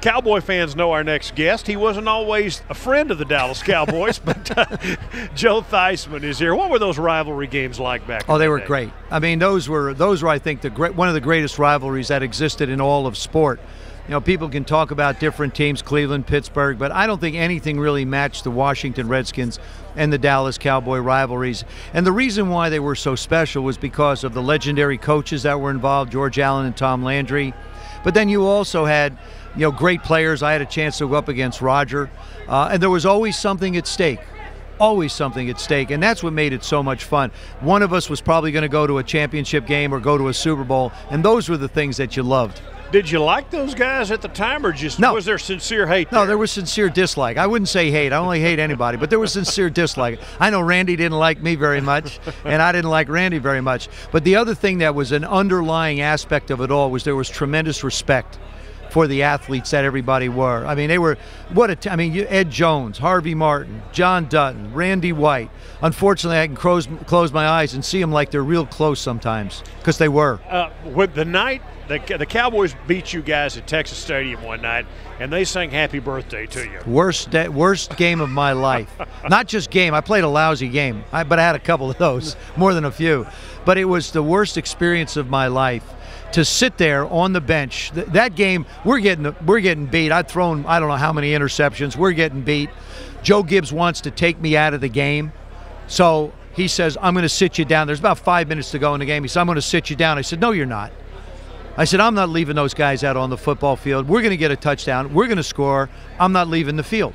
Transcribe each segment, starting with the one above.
Cowboy fans know our next guest. He wasn't always a friend of the Dallas Cowboys, but Joe Theismann is here. What were those rivalry games like back then? Oh, they were great. I mean, those were I think one of the greatest rivalries that existed in all of sport. You know, people can talk about different teams, Cleveland, Pittsburgh, but I don't think anything really matched the Washington Redskins and the Dallas Cowboy rivalries. And the reason why they were so special was because of the legendary coaches that were involved, George Allen and Tom Landry. But then you also had, you know, great players. I had a chance to go up against Roger, and there was always something at stake. Always something at stake, and that's what made it so much fun. One of us was probably going to go to a championship game or go to a Super Bowl, and those were the things that you loved. Did you like those guys at the time, or just was there sincere hate there? No, there was sincere dislike. I wouldn't say hate. I only hate anybody, but there was sincere dislike. I know Randy didn't like me very much, and I didn't like Randy very much. But the other thing that was an underlying aspect of it all was there was tremendous respect for the athletes that everybody were. I mean, they were, Ed Jones, Harvey Martin, John Dutton, Randy White. Unfortunately, I can close my eyes and see them like they're real close sometimes, because they were. With the night, the Cowboys beat you guys at Texas Stadium one night, and they sang happy birthday to you. Worst game of my life. Not just game. I played a lousy game, but I had a couple of those, more than a few. But it was the worst experience of my life. To sit there on the bench, that game, we're getting beat. I'd thrown I don't know how many interceptions. We're getting beat. Joe Gibbs wants to take me out of the game, so he says, "I'm going to sit you down." There's about 5 minutes to go in the game. He said, "I'm going to sit you down." I said, "No, you're not." I said, "I'm not leaving those guys out on the football field. We're going to get a touchdown. We're going to score. I'm not leaving the field."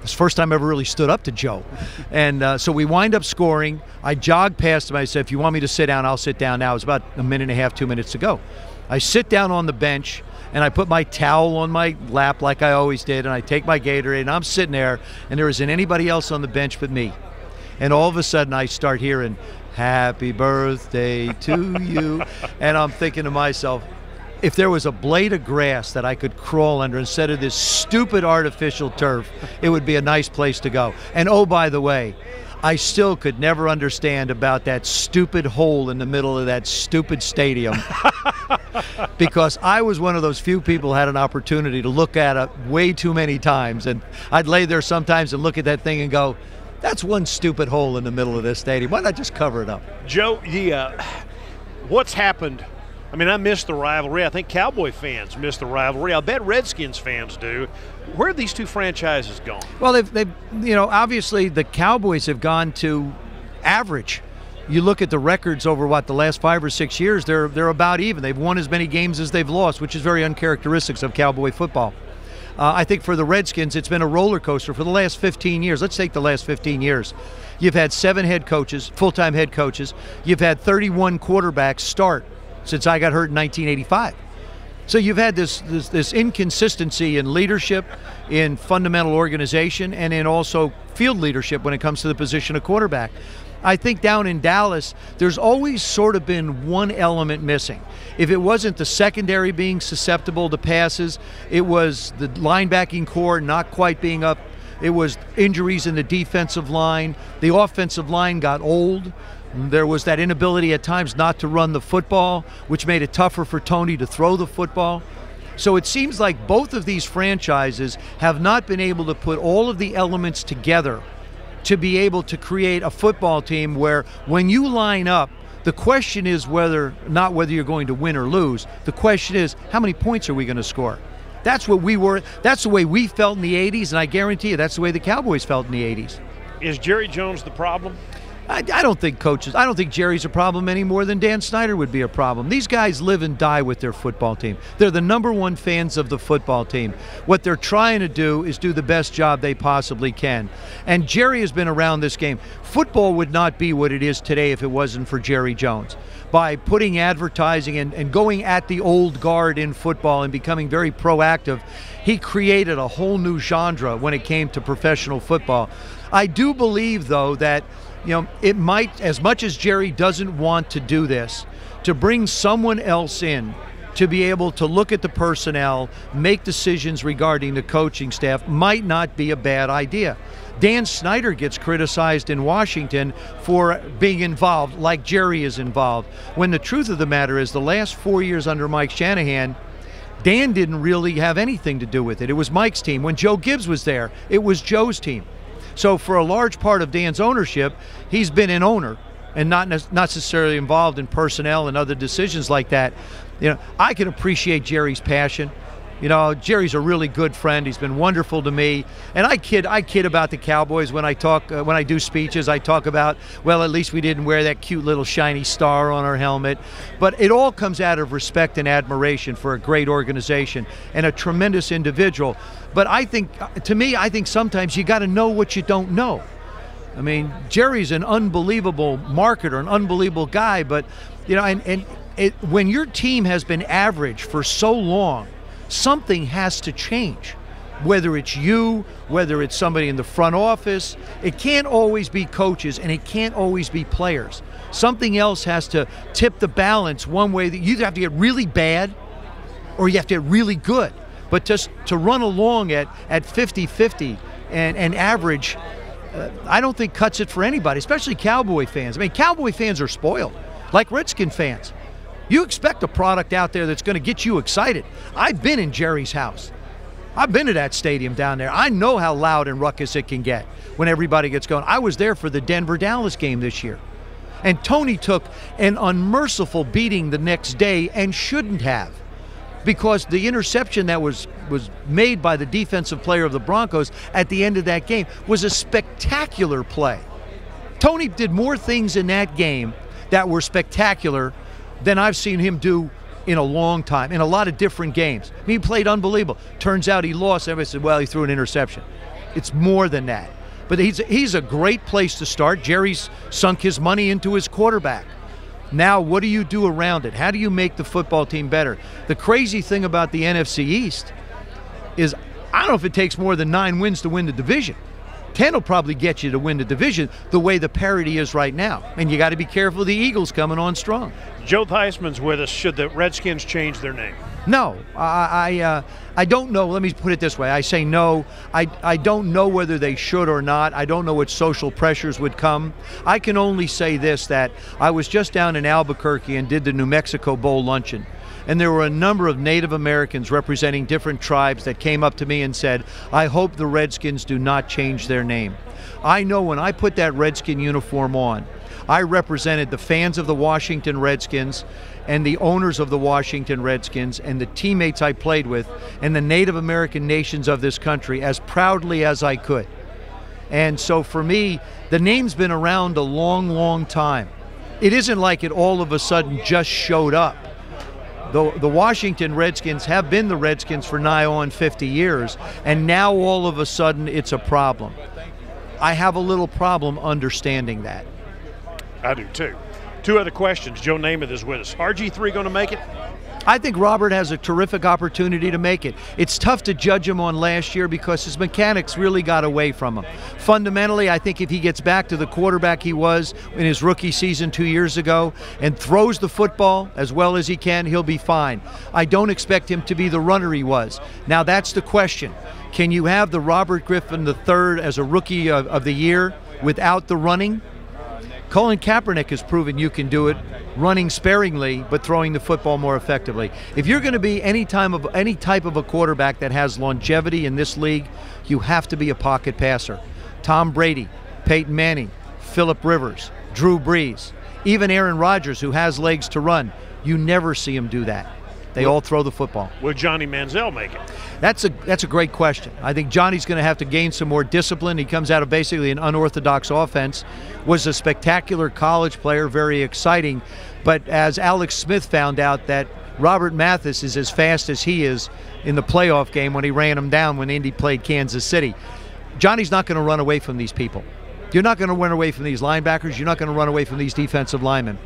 It's the first time I ever really stood up to Joe. And so we wind up scoring. I jogged past him. I said, "If you want me to sit down, I'll sit down now." It was about a minute and a half, 2 minutes to go. I sit down on the bench, and I put my towel on my lap like I always did, and I take my Gatorade, and I'm sitting there, and there isn't anybody else on the bench but me. And all of a sudden, I start hearing, "Happy birthday to you." And I'm thinking to myself, if there was a blade of grass that I could crawl under instead of this stupid artificial turf, it would be a nice place to go. And oh, by the way, I still could never understand about that stupid hole in the middle of that stupid stadium because I was one of those few people who had an opportunity to look at it way too many times. And I'd lay there sometimes and look at that thing and go, that's one stupid hole in the middle of this stadium. Why not just cover it up? Joe, what's happened? I mean, I miss the rivalry. I think Cowboy fans miss the rivalry. I bet Redskins fans do. Where have these two franchises gone? Well, they've obviously the Cowboys have gone to average. You look at the records over the last 5 or 6 years, they're about even. They've won as many games as they've lost, which is very uncharacteristic of Cowboy football. I think for the Redskins, it's been a roller coaster for the last 15 years. Let's take the last 15 years. You've had 7 head coaches, full-time head coaches. You've had 31 quarterbacks start since I got hurt in 1985. So you've had this inconsistency in leadership, in fundamental organization, and in also field leadership when it comes to the position of quarterback. I think down in Dallas, there's always sort of been one element missing. If it wasn't the secondary being susceptible to passes, it was the linebacking core not quite being up. It was injuries in the defensive line. The offensive line got old. There was that inability at times not to run the football, which made it tougher for Tony to throw the football. So it seems like both of these franchises have not been able to put all of the elements together to be able to create a football team where when you line up, the question is not whether you're going to win or lose. The question is, how many points are we going to score? That's what that's the way we felt in the 80s, and I guarantee you that's the way the Cowboys felt in the 80s. Is Jerry Jones the problem? I don't think Jerry's a problem any more than Dan Snyder would be a problem. These guys live and die with their football team. They're the #1 fans of the football team. What they're trying to do is do the best job they possibly can. And Jerry has been around this game. Football would not be what it is today if it wasn't for Jerry Jones. By putting advertising and going at the old guard in football and becoming very proactive, he created a whole new genre when it came to professional football. I do believe, though, that it might, as much as Jerry doesn't want to do this, to bring someone else in to be able to look at the personnel, make decisions regarding the coaching staff might not be a bad idea. Dan Snyder gets criticized in Washington for being involved like Jerry is involved, when the truth of the matter is the last 4 years under Mike Shanahan, Dan didn't really have anything to do with it. It was Mike's team. When Joe Gibbs was there, it was Joe's team. So for a large part of Dan's ownership, he's been an owner and not necessarily involved in personnel and other decisions like that. You know, I can appreciate Jerry's passion. You know, Jerry's a really good friend. He's been wonderful to me. And I kid about the Cowboys when I talk, when I do speeches. I talk about, well, at least we didn't wear that cute little shiny star on our helmet. But it all comes out of respect and admiration for a great organization and a tremendous individual. But I think, to me, I think sometimes you got to know what you don't know. I mean, Jerry's an unbelievable marketer, an unbelievable guy. But, you know, when your team has been average for so long, something has to change. Whether it's you, whether it's somebody in the front office, it can't always be coaches and it can't always be players. Something else has to tip the balance one way. That you either have to get really bad or you have to get really good. But just to run along at 50-50 and average, I don't think cuts it for anybody, especially Cowboy fans. I mean, Cowboy fans are spoiled, like Redskin fans. You expect a product out there that's going to get you excited. I've been in Jerry's house. I've been to that stadium down there. I know how loud and ruckus it can get when everybody gets going. I was there for the Denver-Dallas game this year. And Tony took an unmerciful beating the next day and shouldn't have, because the interception that was made by the defensive player of the Broncos at the end of that game was a spectacular play. Tony did more things in that game that were spectacular than I've seen him do in a long time, in a lot of different games. I mean, he played unbelievable. Turns out he lost. Everybody said, well, he threw an interception. It's more than that. But he's a great place to start. Jerry's sunk his money into his quarterback. Now, what do you do around it? How do you make the football team better? The crazy thing about the NFC East is I don't know if it takes more than 9 wins to win the division. 10 will probably get you to win the division the way the parity is right now. And you got to be careful, the Eagles coming on strong. Joe Theismann's with us. Should the Redskins change their name? No, I don't know. Let me put it this way. I say no. I don't know whether they should or not. I don't know what social pressures would come. I can only say this, that I was just down in Albuquerque and did the New Mexico Bowl luncheon. And there were a number of Native Americans representing different tribes that came up to me and said, I hope the Redskins do not change their name. I know when I put that Redskin uniform on, I represented the fans of the Washington Redskins and the owners of the Washington Redskins and the teammates I played with and the Native American nations of this country as proudly as I could. And so for me, the name's been around a long, long time. It isn't like it all of a sudden just showed up. The Washington Redskins have been the Redskins for nigh on 50 years, and now all of a sudden it's a problem. I have a little problem understanding that. I do too. 2 other questions. Joe Namath is with us. RG3 going to make it? I think Robert has a terrific opportunity to make it. It's tough to judge him on last year because his mechanics really got away from him. Fundamentally, I think if he gets back to the quarterback he was in his rookie season 2 years ago and throws the football as well as he can, he'll be fine. I don't expect him to be the runner he was. Now that's the question. Can you have the Robert Griffin III as a rookie of the year without the running? Colin Kaepernick has proven you can do it, running sparingly but throwing the football more effectively. If you're going to be any type of a quarterback that has longevity in this league, you have to be a pocket passer. Tom Brady, Peyton Manning, Phillip Rivers, Drew Brees, even Aaron Rodgers, who has legs to run, you never see him do that. They all throw the football. Will Johnny Manziel make it? That's a great question. I think Johnny's going to have to gain some more discipline. He comes out of basically an unorthodox offense, was a spectacular college player, very exciting. But as Alex Smith found out, that Robert Mathis is as fast as he is in the playoff game when he ran him down when Indy played Kansas City. Johnny's not going to run away from these people. You're not going to run away from these linebackers. You're not going to run away from these defensive linemen.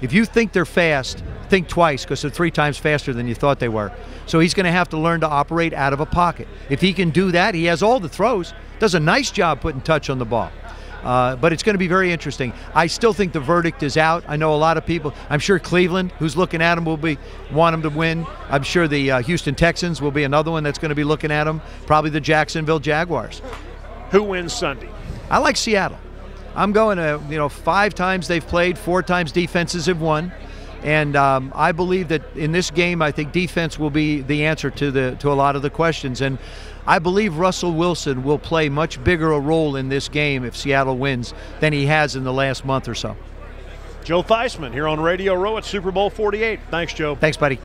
If you think they're fast, think twice, because they're 3 times faster than you thought they were. So he's going to have to learn to operate out of a pocket. If he can do that, he has all the throws, does a nice job putting touch on the ball. But it's going to be very interesting. I still think the verdict is out. I know a lot of people. I'm sure Cleveland, who's looking at him, want him to win. I'm sure the Houston Texans will be another one that's going to be looking at him. Probably the Jacksonville Jaguars. Who wins Sunday? I like Seattle. I'm going to, 5 times they've played, 4 times defenses have won. And I believe that in this game, I think defense will be the answer to a lot of the questions. And I believe Russell Wilson will play much bigger a role in this game if Seattle wins than he has in the last month or so. Joe Theismann here on Radio Row at Super Bowl 48. Thanks, Joe. Thanks, buddy.